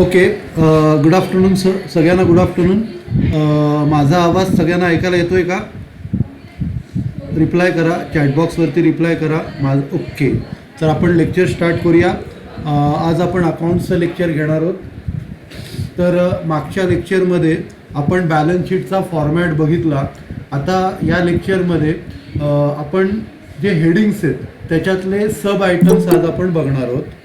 Okay, good afternoon sir, सगळ्यांना good afternoon. माझा आवाज सगळ्यांना ऐकायला येतो आहे का? रिप्लाय करा, चॅटबॉक्सवरती रिप्लाय करा ओके. तर आपण लेक्चर स्टार्ट करूया. आज आपण अकाउंट्सचं लेक्चर घेणार आहोत. तर मागच्या लेक्चरमध्ये आपण बॅलन्स शीटचा फॉर्मॅट बघितला. आता या लेक्चरमध्ये आपण जे हेडिंग्स आहेत त्याच्यातले सब आयटम्स आज आपण बघणार आहोत.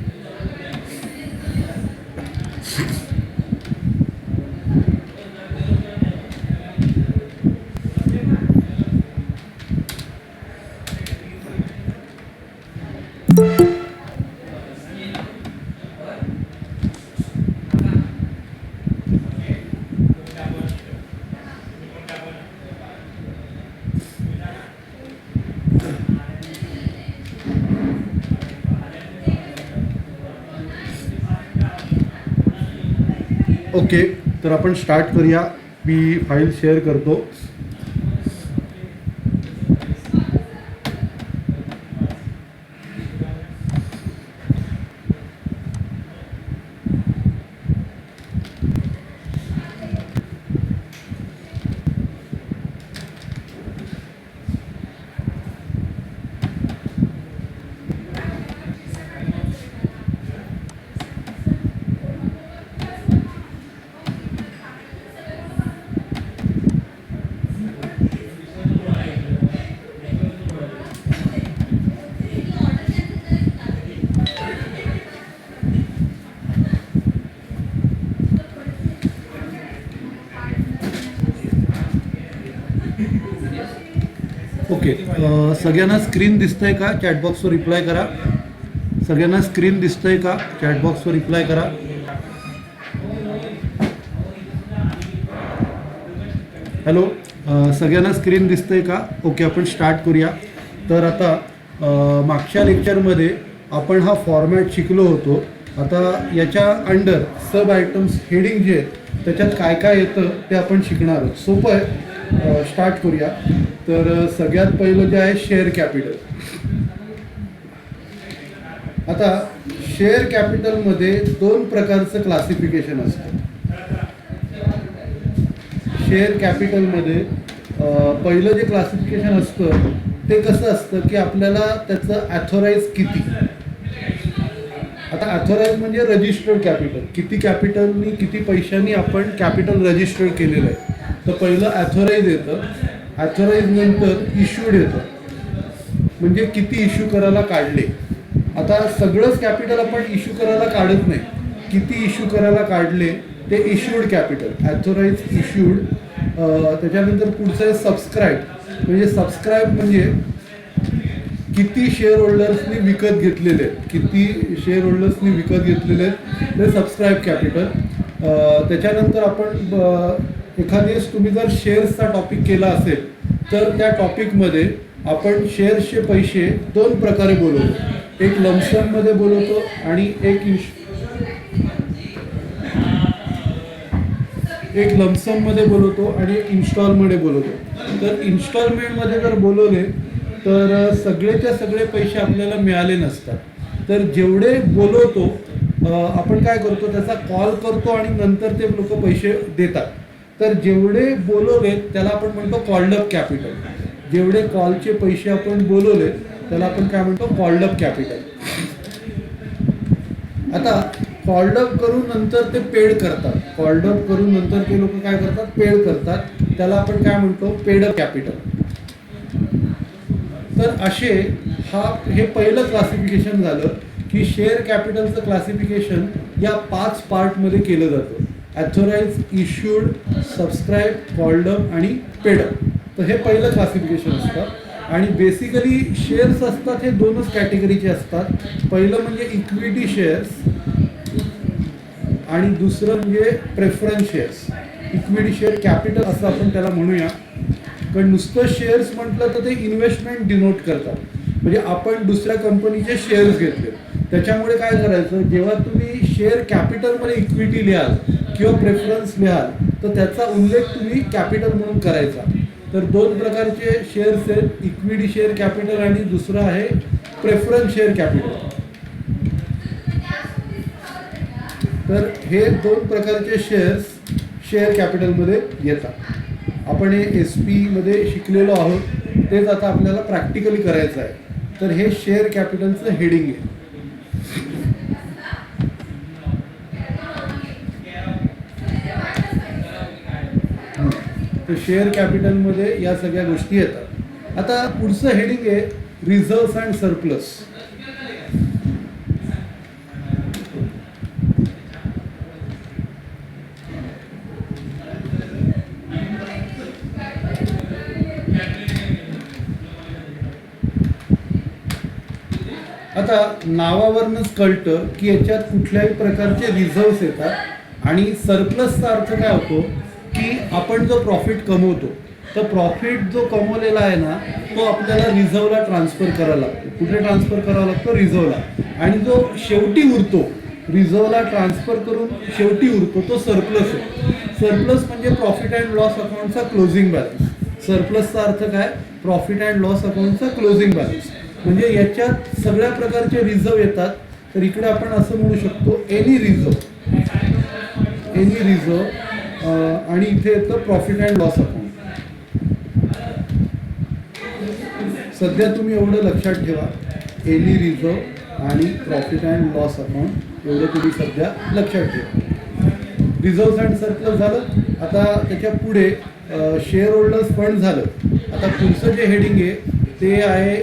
ओके, तर आपण स्टार्ट करूया. मी फाईल शेअर करतो. ओके, सगळ्यांना स्क्रीन दिसतंय का? चॅटबॉक्सवर रिप्लाय करा. सगळ्यांना स्क्रीन दिसतंय का? चॅटबॉक्सवर रिप्लाय करा. हॅलो, सगळ्यांना स्क्रीन दिसतंय का? ओके, आपण स्टार्ट करूया. तर आता मागच्या लेक्चरमध्ये आपण हा फॉर्मॅट शिकलो होतो. आता याच्या अंडर सब आयटम्स हेडिंग जे आहेत त्याच्यात काय काय येतं ते आपण शिकणार आहोत. सोपं आहे. स्टार्ट करूया. तर सगळ्यात पहिलं जे आहे शेअर कॅपिटल. आता शेअर कॅपिटलमध्ये दोन प्रकारचं क्लासिफिकेशन असतं. शेअर कॅपिटलमध्ये पहिलं जे क्लासिफिकेशन असतं ते कसं असतं की आपल्याला त्याचं ॲथोराईज किती. आता ॲथोराईज म्हणजे रजिस्टर्ड कॅपिटल, किती कॅपिटलनी किती पैशांनी आपण कॅपिटल रजिस्टर्ड केलेलं आहे. तर पहिलं ॲथोराईज येतं. ॲथोराईज नंतर इश्यूड येतं, म्हणजे किती इश्यू करायला काढले. आता सगळंच कॅपिटल आपण इश्यू करायला काढत नाही. किती इश्यू करायला काढले ते इश्यूड कॅपिटल, ॲथोराईज इश्यूड. त्याच्यानंतर पुढचं आहे सबस्क्राईब. म्हणजे सबस्क्राईब म्हणजे किती शेअर होल्डर्सनी विकत घेतलेले आहेत, किती शेअर होल्डर्सनी विकत घेतलेले आहेत ते सबस्क्राईब कॅपिटल. त्याच्यानंतर आपण एखाद्यावेळेस तुम्ही जर शेअर्सचा टॉपिक केला असेल तर त्या टॉपिकमध्ये आपण शेअर्सचे पैसे दोन प्रकारे बोलवतो. एक लमसममध्ये बोलवतो आणि एक लमसममध्ये बोलवतो आणि एक इन्स्टॉलमध्ये बोलवतो. तर इन्स्टॉलमेंटमध्ये जर बोलवले तर सगळेच्या सगळे पैसे आपल्याला मिळाले नसतात. तर जेवढे बोलवतो आपण काय करतो, त्याचा कॉल करतो आणि नंतर ते लोक पैसे देतात. तर जेवढे बोलवले त्याला आपण म्हणतो कॉल्ड अप कॅपिटल. जेवढे कॉलचे पैसे आपण बोलवले त्याला आपण काय म्हणतो, कॉल्ड अप कॅपिटल. आता कॉल्ड अप करून नंतर ते पेड करतात. कॉल्ड अप करून नंतर ते लोक काय करतात, पेड करतात. त्याला आपण काय म्हणतो, पेड अप कॅपिटल. तर असे हे पहिलं क्लासिफिकेशन झालं की शेअर कॅपिटलचं क्लासिफिकेशन या 5 पार्टमध्ये केलं जातं. ॲथोराइज, इश्यूड, सबस्क्राईब, कॉल्ड अप आणि पेड अप. तर हे पहिलं क्लासिफिकेशन असतं. आणि बेसिकली शेअर्स असतात हे 2च कॅटेगरीचे असतात. पहिलं म्हणजे इक्विटी शेअर्स आणि दुसरं म्हणजे preference shares. Equity share capital असं आपण त्याला म्हणूया, कारण नुसतं शेअर्स म्हटलं तर ते इन्व्हेस्टमेंट डिनोट करतात. म्हणजे आपण दुसऱ्या कंपनीचे शेअर्स घेतले, त्याच्यामुळे काय करायचं, जेव्हा तुम्ही शेअर कॅपिटलमध्ये इक्विटी लिहाल किंवा प्रेफरन्स लिहाल तर त्याचा उल्लेख तुम्ही कॅपिटल म्हणून करायचा. तर 2 प्रकारचे शेअर्स आहेत, इक्विटी शेअर कॅपिटल आणि दुसरं आहे प्रेफरन्स शेअर कॅपिटल. तर हे 2 प्रकारचे शेअर्स शेअर कॅपिटलमध्ये येतात. आपण हे SP मध्ये शिकलेलो आहोत, तेच आता आपल्याला प्रॅक्टिकली करायचं आहे. तर हे शेअर कॅपिटलचं हेडिंग आहे. तर शेअर कॅपिटलमध्ये या सगळ्या गोष्टी येतात. आता पुढचं हेडिंग आहे रिझर्व्स अँड सरप्लस. आता नावावरनंच कळतं की याच्यात कुठल्याही प्रकारचे रिझर्व्स येतात. आणि सरप्लसचा अर्थ काय होतो की आपण जो प्रॉफिट कमवतो, तर प्रॉफिट जो कमवलेला आहे ना तो आपल्याला रिझर्वला ट्रान्सफर करावा लागतो. कुठे ट्रान्सफर करावा लागतो, रिझर्वला. आणि जो शेवटी उरतो, रिझर्वला ट्रान्सफर करून शेवटी उरतो, तो सरप्लस आहे. सरप्लस म्हणजे प्रॉफिट अँड लॉस अकाउंटचा क्लोजिंग बॅलन्स. सरप्लसचा अर्थ काय, प्रॉफिट अँड लॉस अकाउंटचा क्लोजिंग बॅलन्स. म्हणजे याच्यात सगळ्या प्रकारचे रिझर्व येतात. तर इकडे आपण असं म्हणू शकतो एनी रिझर्व, एनी रिझर्व. आणि इथे येतं प्रॉफिट अँड लॉस अकाउंट. सध्या तुम्ही एवढं लक्षात ठेवा, एनी रिझर्व आणि प्रॉफिट अँड लॉस अकाउंट एवढं तुम्ही सध्या लक्षात ठेवा. रिझर्व्स अँड सरप्लस झालं. आता त्याच्या पुढे शेअर होल्डर्स फंड झालं. आता पुढचं जे हेडिंग आहे ते आहे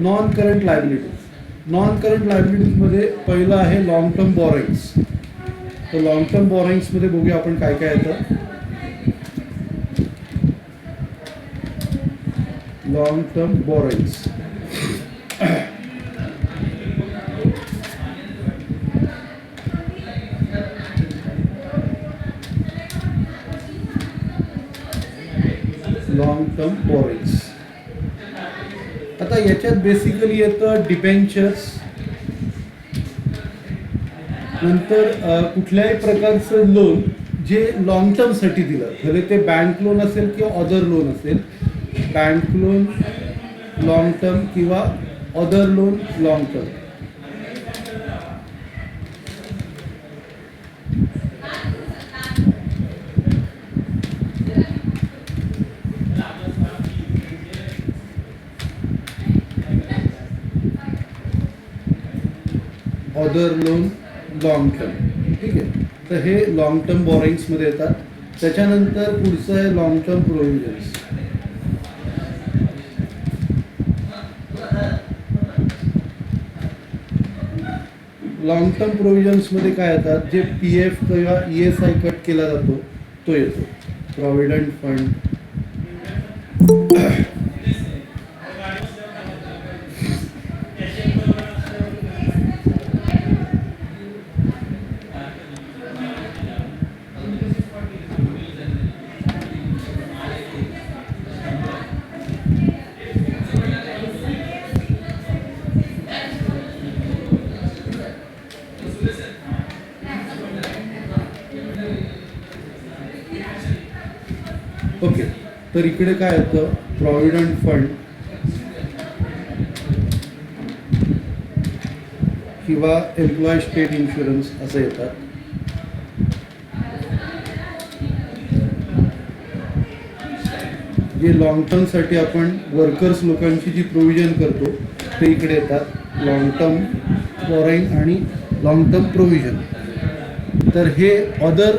non current liabilities. Non current लायबिलिटीजमध्ये पहिलं आहे लॉंग टर्म बॉरोइंग्स. तर लॉंग टर्म बॉरोइंग्समध्ये बघूया आपण काय काय येतं. Long term borrowings. Long term borrowings. आता याच्यात बेसिकली येतं डिबेंचर्स, नंतर कुठल्याही प्रकारचं लोन जे लॉंग टर्मसाठी दिलं, भले ते बँक लोन असेल किंवा अदर लोन असेल. बँक लोन लॉंग टर्म किंवा other loan long term. Other loan long term. ठीक आहे. तर हे लॉंग टर्म बॉरोइंग्समध्ये येतात. त्याच्यानंतर पुढचं आहे long term provisions. Long term प्रोव्हिजन्समध्ये काय येतात, जे PF किंवा ESI कट केला जातो तो येतो. Provident fund, okay. तर इकडे काय येतं, प्रॉव्हिडंट फंड, किंवा एम्प्लॉय स्टेट इन्शुरन्स असं येतात. जे लॉंग टर्मसाठी आपण वर्कर्स लोकांची जी प्रोव्हिजन करतो ते इकडे येतात, लॉंग टर्म बॉरोइंग आणि लॉंग टर्म प्रोव्हिजन. तर हे अदर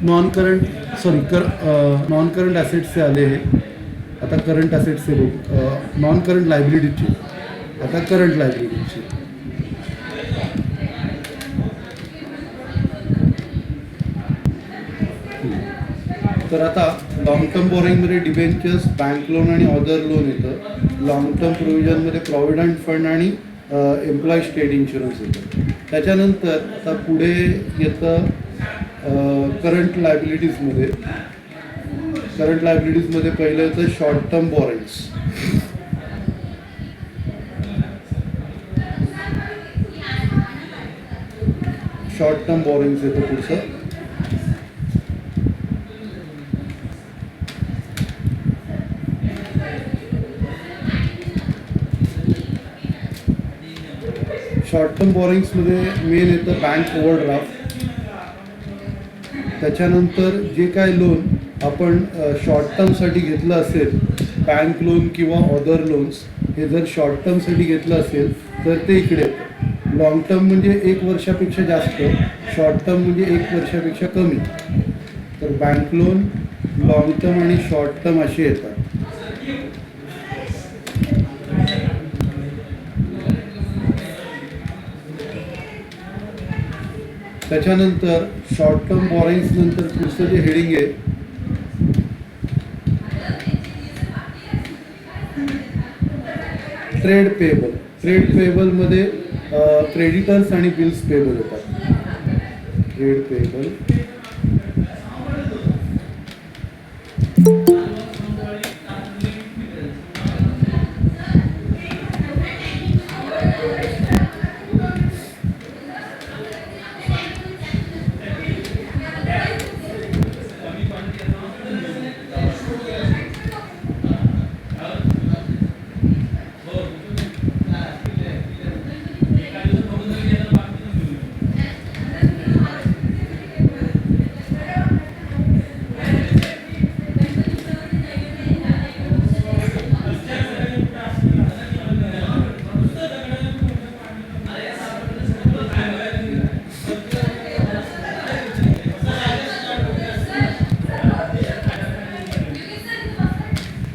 नॉन करंट ॲसेट्सचे आले. हे आता करंट ॲसेट्सचे बघू, नॉन करंट लायबिलिटीजचे, आता करंट लायबिलिटीजचे. तर आता लॉंग टर्म बॉरोइंगमध्ये डिबेंचर्स, बँक लोन आणि अदर लोन येतं. लॉंग टर्म प्रोव्हिजनमध्ये प्रॉव्हिडंट फंड आणि एम्प्लॉय स्टेट इन्शुरन्स येतं. त्याच्यानंतर आता पुढे येतं करंट लायबिलिटीजमध्ये. करंट लायबिलिटीजमध्ये पहिलं येतं short term borrowings. Short term borrowings येतं पुढचं. शॉर्ट टर्म बॉरोइंग्समध्ये मेन येतं बँक ओव्हरड्राफ्ट. त्याच्यानंतर जे काय लोन आपण शॉर्ट टर्मसाठी घेतलं असेल, बँक लोन किंवा अदर लोन्स, हे जर शॉर्ट टर्मसाठी घेतलं असेल तर ते इकडे येतं. लॉंग टर्म म्हणजे 1 वर्षापेक्षा जास्त, शॉर्ट टर्म म्हणजे 1 वर्षापेक्षा कमी. तर बँक लोन, लॉंग टर्म आणि शॉर्ट टर्म असे येतात. त्याच्यानंतर शॉर्ट टर्म बॉरोइंग्स नंतर पुढचं जे हेडिंग आहे ट्रेड पेएबल. ट्रेड पेएबलमध्ये क्रेडिटर्स आणि बिल्स पेएबल येतात. Trade payable.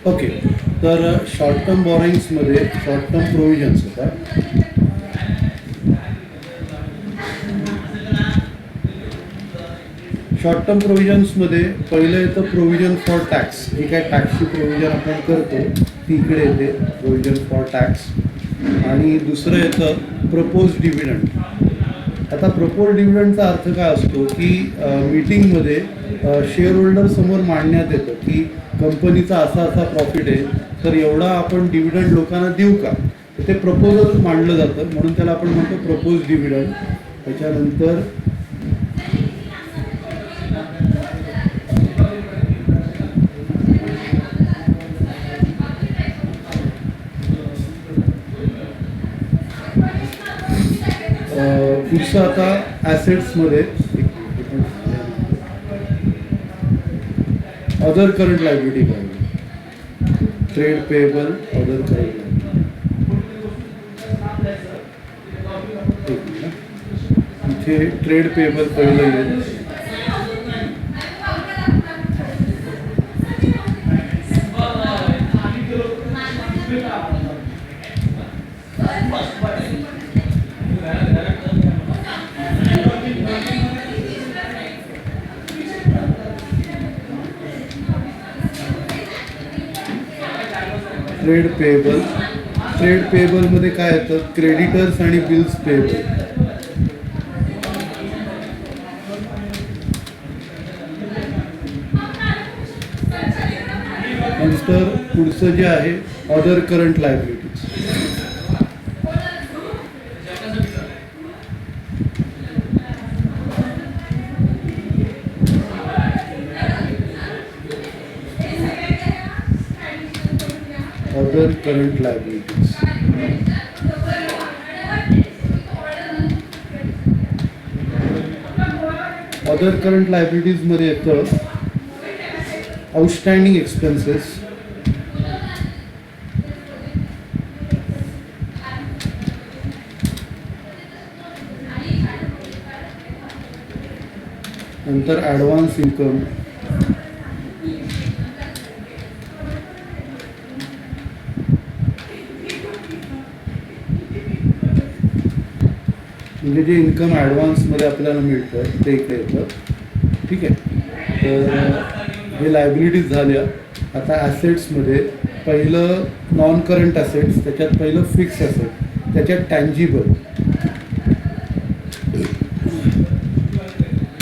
ओके, तर शॉर्ट टर्म बॉरोइंग्समध्ये शॉर्ट टर्म प्रोव्हिजन्स होतात. शॉर्ट टर्म प्रोव्हिजन्समध्ये पहिलं येतं प्रोव्हिजन फॉर टॅक्स. जी काय टॅक्सची प्रोव्हिजन आपण करतो ती इकडे येते, प्रोव्हिजन फॉर टॅक्स. आणि दुसरं येतं प्रपोज डिव्हिडंड. आता प्रपोज डिव्हिडंडचा अर्थ काय असतो की मीटिंगमध्ये शेअर होल्डर समोर मांडण्यात येतं की कंपनीचा असा असा प्रॉफिट आहे, तर एवढा आपण डिव्हिडंड लोकांना देऊ का, तर ते प्रपोजल मांडलं जातं, म्हणून त्याला आपण म्हणतो प्रपोज डिव्हिडंड. त्याच्यानंतर पुढचं आता ॲसेट्समध्ये अदर करंट लायबिलिटी काय, trade payable, other current liability. इथे ट्रेड पेएबल पहिलं येईल. Trade payable. ट्रेड पेएबलमध्ये काय येतं, क्रेडिटर्स आणि बिल्स पेएबल. नंतर पुढचं जे आहे other current liabilities. other current liabilities. Other current लायबिलिटीजमध्ये येतं आउटस्टँडिंग एक्सपेन्सेस. नंतर ॲडव्हान्स इन्कम, म्हणजे जे इन्कम ॲडव्हान्समध्ये आपल्याला मिळतं ते इकडे येतं. ठीक आहे. तर हे लायबिलिटीज झाल्या. आता ॲसेट्समध्ये पहिलं नॉन करंट ॲसेट्स, त्याच्यात पहिलं फिक्स ॲसेट, त्याच्यात टँजिबल.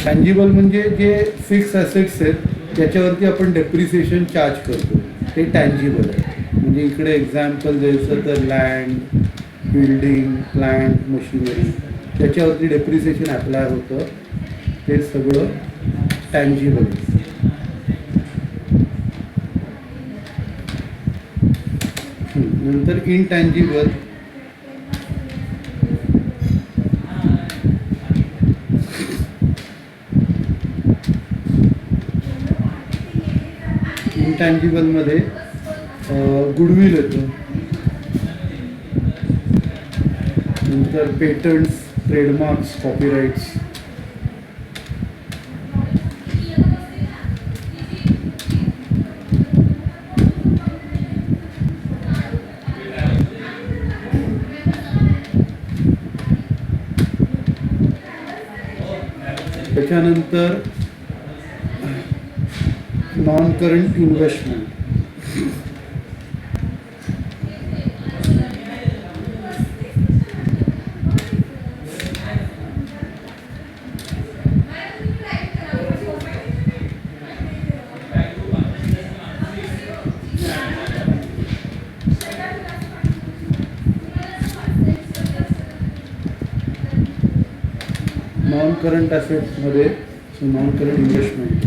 टँजिबल म्हणजे जे फिक्स ॲसेट्स आहेत त्याच्यावरती आपण डेप्रिसिएशन चार्ज करतो ते टँजिबल आहे. म्हणजे इकडे एक्झाम्पल द्यायचं तर लँड, बिल्डिंग, प्लांट, मशिनरी, त्याच्यावरती डेप्रिसिएशन अप्लाय होतं, ते सगळं टँजिबल आहे. नंतर इनटँजिबल, इनटँजिबलमध्ये गुडविल येतं, नंतर पेटंट्स, ट्रेडमार्क्स, कॉपीराइट्स. त्याच्यानंतर non current investment. Non current ॲसेट्समध्ये नॉन करंट इन्व्हेस्टमेंट,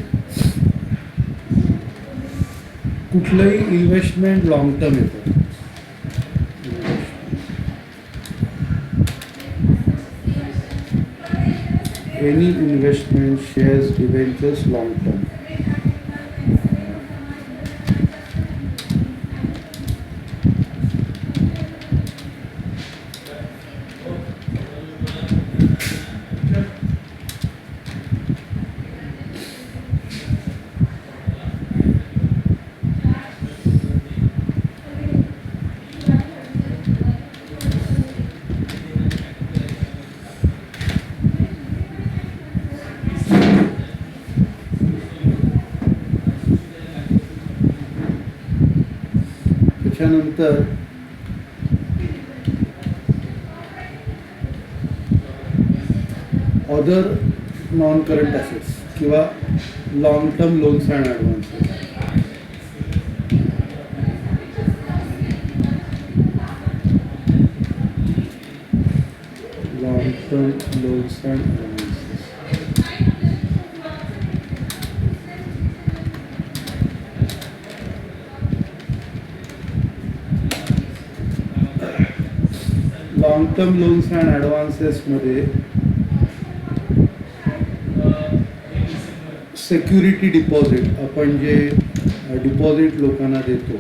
कुठलंही इन्व्हेस्टमेंट लॉंग टर्म येतं. Any investment, shares, debentures, long term. त्याच्यानंतर अदर नॉन करंट ॲसेट्स किंवा long term loans and advances. Long term loans and advances. Long term loans and ॲडव्हान्सेसमध्ये security deposit, आपण जे deposit लोकांना देतो,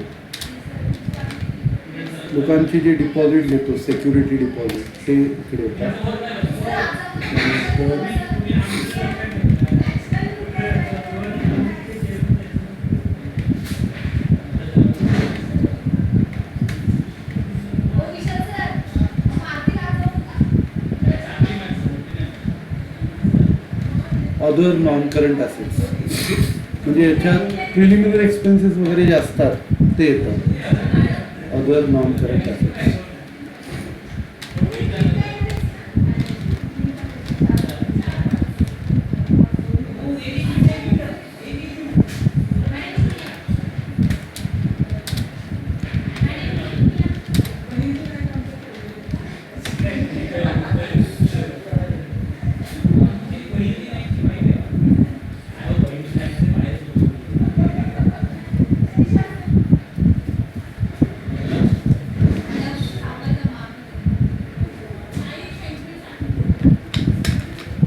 लोकांची जे डिपॉझिट देतो सिक्युरिटी डिपॉझिट, ते इकडे येतात. अदर नॉन करंट ॲसेट्स, म्हणजे याच्यात प्रिलिमिनरी एक्सपेन्सेस वगैरे जे असतात ते येतात अदर नॉन करंट ॲसेट्स.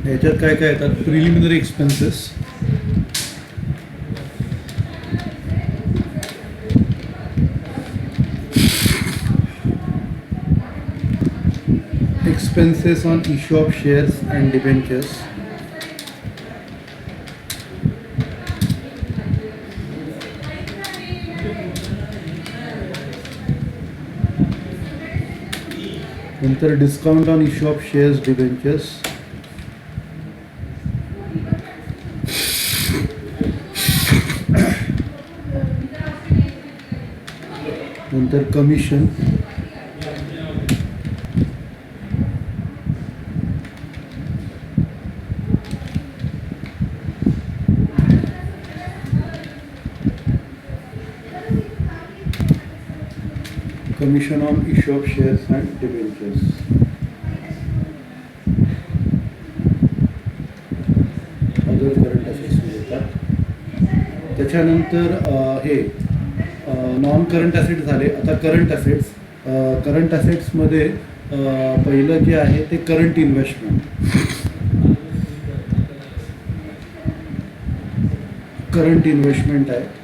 याच्यात काय काय येतात? Preliminary expenses, expenses on issue of shares and debentures, नंतर discount on issue of shares debentures, नंतर commission, commission on issue of shares and debentures. Other current assets येतात. त्याच्यानंतर हे नॉन करंट ॲसेट झाले. आता करंट ॲसेट्स. करंट ॲसेट्समध्ये पहिलं जे आहे ते करंट इन्व्हेस्टमेंट. करंट इन्व्हेस्टमेंट आहे.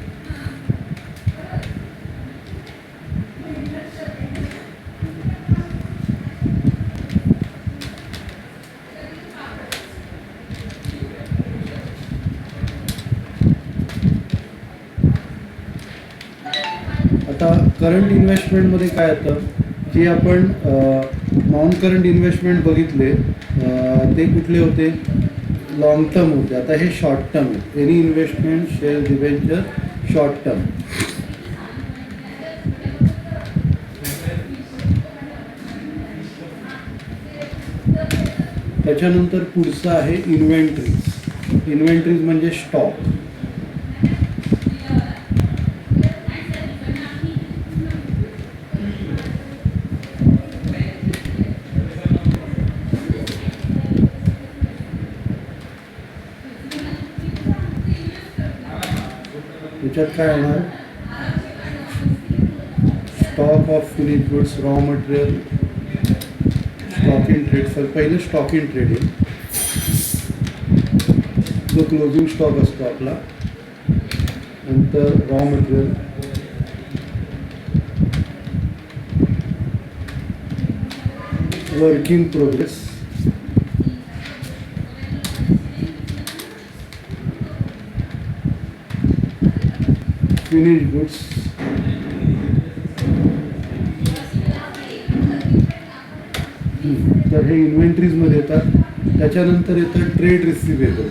आता करंट इन्व्हेस्टमेंटमध्ये काय येतं, जे आपण नॉन करंट इन्व्हेस्टमेंट बघितले ते कुठले होते? लॉंग टर्म होते. आता हे शॉर्ट टर्म आहे. Any investment share debenture short term. त्याच्यानंतर पुढचं आहे इन्व्हेंटरीज. इन्व्हेंटरीज म्हणजे स्टॉक. त्याच्यात काय होणार? Stock of finish goods, raw material, stock in trade. Sir पहिलं स्टॉक इन ट्रेड येईल, जो क्लोजिंग स्टॉक असतो आपला. नंतर raw material, work in progress, finish goods, तर हे इन्व्हेंटरीजमध्ये येतात. त्याच्यानंतर येतं ट्रेड रिसिवेबल.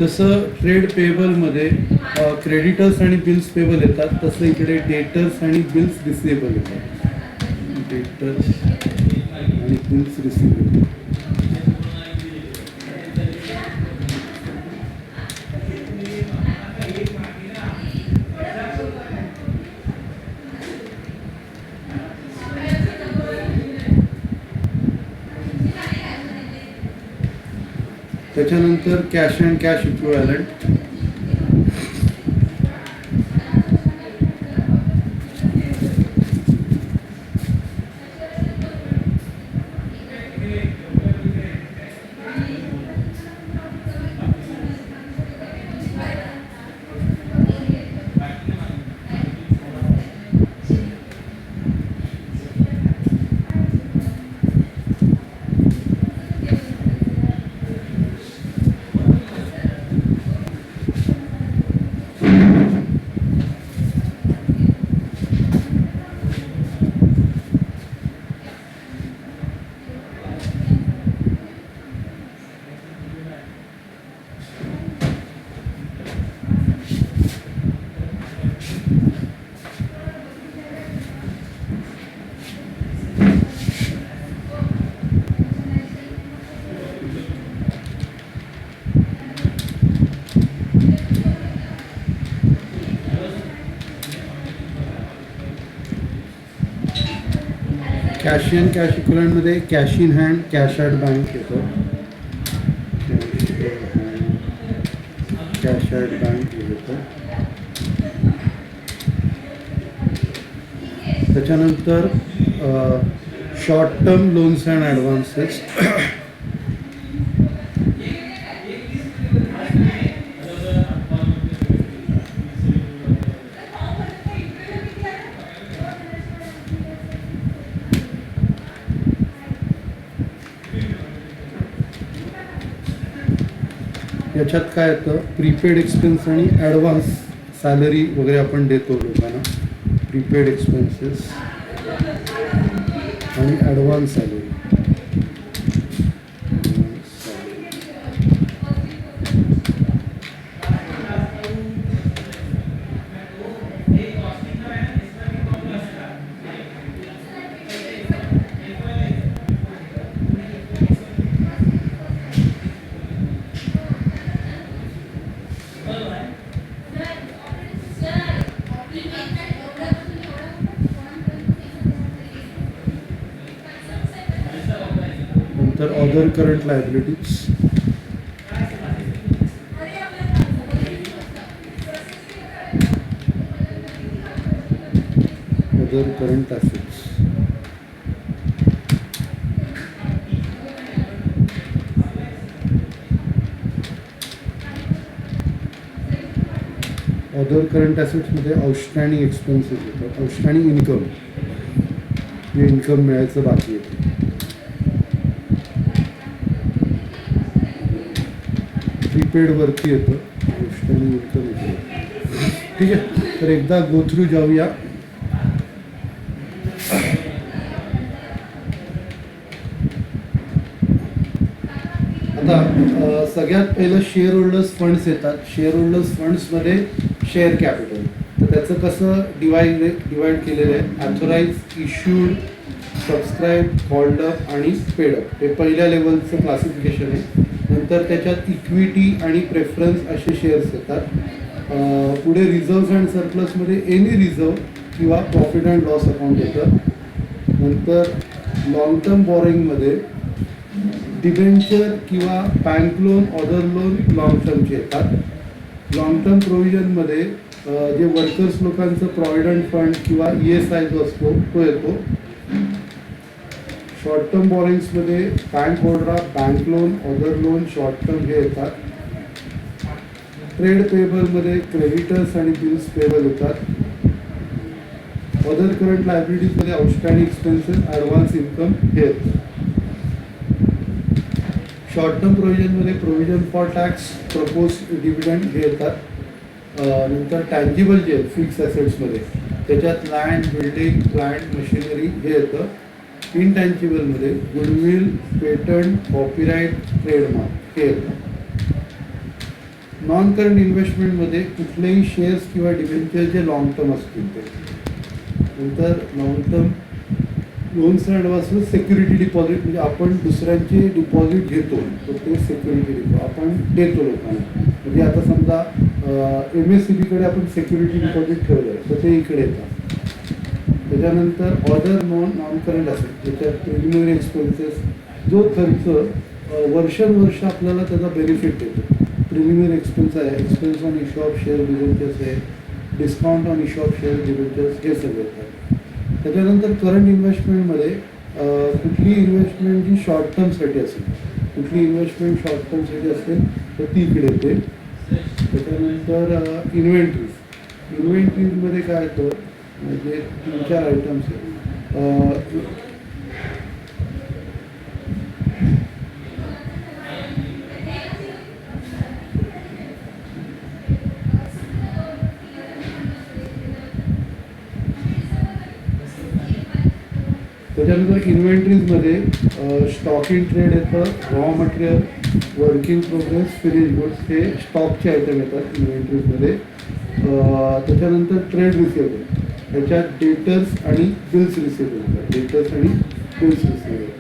जसं ट्रेड पेबलमध्ये क्रेडिटर्स आणि बिल्स पेबल येतात, तसं इकडे डेटर्स आणि बिल्स रिसिवेबल येतात. डेटर्स आणि बिल्स रिसिवेबल. त्याच्यानंतर cash and cash equivalent. Cash in cash इक्विव्हॅलंटमध्ये cash in hand, cash at bank येतं. कॅश ॲट बँक येतं. त्याच्यानंतर short term loans and advances. याच्यात काय येतं, प्रीपेड एक्सपेन्स आणि ॲडव्हान्स सॅलरी वगैरे आपण देतो लोकांना. प्रीपेड एक्सपेन्सेस आणि ॲडव्हान्स सॅलरी. नंतर other current liabilities. Other current assets. Other current ॲसेट्समध्ये आउटस्टँडिंग एक्सपेन्सेस येतात. आउटस्टँडिंग इन्कम, जे इन्कम मिळायचं बाकी येतं. प्रीपेड वरती येतं, आउटस्टँडिंग इन्कम येतं. ठीक आहे, तर एकदा गो थ्रू जाऊया. आता सगळ्यात पहिलं शेअर होल्डर्स फंड्स येतात. शेअर होल्डर्स फंड्समध्ये शेअर कॅपिटल, तर त्याचं कसं डिवाइड केलेलं आहे. ॲथोराइज, इश्यूड, सबस्क्राईब, कॉल्ड अप आणि पेड अप, हे पहिल्या लेवलचं क्लासिफिकेशन आहे. नंतर त्याच्यात इक्विटी आणि प्रेफरन्स असे शेअर्स येतात. पुढे रिझर्व्स अँड सरप्लसमध्ये एनी रिझर्व किंवा प्रॉफिट अँड लॉस अकाउंट येतं. नंतर लॉंग टर्म बॉरोइंगमध्ये डिबेंचर किंवा bank loan, other loan long टर्मचे येतात. लॉंग टर्म प्रोव्हिजनमध्ये जे वर्कर्स लोकांचं प्रॉव्हिडंट फंड किंवा ESI जो असतो तो येतो. शॉर्ट टर्म बॉरोइंग्समध्ये bank overdraft, bank loan, other loan, short term हे येतात. ट्रेड पेबलमध्ये क्रेडिटर्स आणि बिल्स पेबल येतात. अदर करंट लायबिलिटीजमध्ये आउटस्टँडिंग एक्सपेन्सेस, ॲडव्हान्स इन्कम हे येतं. शॉर्ट टर्म प्रोव्हिजनमध्ये provision for tax, propose dividend हे येतात. नंतर टँजिबल जे फिक्स ॲसेट्समध्ये त्याच्यात लँड, बिल्डिंग, प्लांट, मशिनरी हे येतं. इनटँजिबलमध्ये गुडविल, पेटंट, कॉपीराईट, ट्रेडमार्क हे येतं. नॉन करंट इन्व्हेस्टमेंटमध्ये कुठलेही शेअर्स किंवा डिबेंचर जे लॉंग टर्म असतील ते. नंतर long term loans and advances, security deposit, म्हणजे आपण दुसऱ्यांचे डिपॉझिट घेतो तर ते सिक्युरिटी डिपॉझिट आपण देतो लोकांना. म्हणजे आता समजा MSCBकडे आपण सिक्युरिटी डिपॉझिट ठेवलं आहे तर ते इकडे येतात. त्याच्यानंतर ऑदर नॉन करंट असेट, ज्याच्यात प्रिलिमिनरी एक्सपेन्सेस, जो खर्च वर्षानुवर्ष आपल्याला त्याचा बेनिफिट देतो. प्रिलिमिनरी एक्सपेन्स आहे, expense on issue of share debentures आहे, discount on issue of share debentures हे सगळे येतात. त्याच्यानंतर करंट इन्व्हेस्टमेंटमध्ये कुठली इन्व्हेस्टमेंट जी शॉर्ट टर्मसाठी असेल, कुठली इन्व्हेस्टमेंट शॉर्ट टर्मसाठी असेल तर ती इकडे येते. त्याच्यानंतर इन्व्हेंटरीजमध्ये काय येतं, म्हणजे 3-4 आयटम्स आहेत. त्याच्यानंतर इन्व्हेंटरीजमध्ये स्टॉक इन ट्रेड येतं, raw material, work in progress, finish goods हे स्टॉकचे आयटम येतात इन्व्हेंटरीजमध्ये. त्याच्यानंतर ट्रेड रिसिवेबल, त्याच्यात डेटर्स आणि बिल्स रिसिवेबल येतात, डेटर्स आणि बिल्स रिसिवेबल.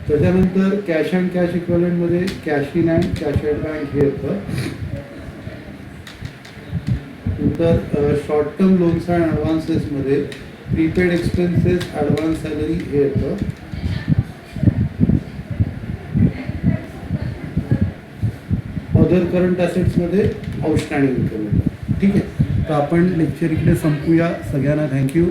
त्याच्यानंतर कॅश अँड कॅश इक्विव्हलंटमध्ये cash in and cash at bank हे येतं. नंतर शॉर्ट टर्म लोन्स अँड ॲडव्हान्सेसमध्ये प्रीपेड एक्सपेन्सेस, ॲडव्हान्स सॅलरी हे येतं. अदर करंट ॲसेट्समध्ये आउटस्टँडिंग इन्कम येतं. ठीक आहे, तर आपण लेक्चर इकडे संपूया. सगळ्यांना थँक्यू.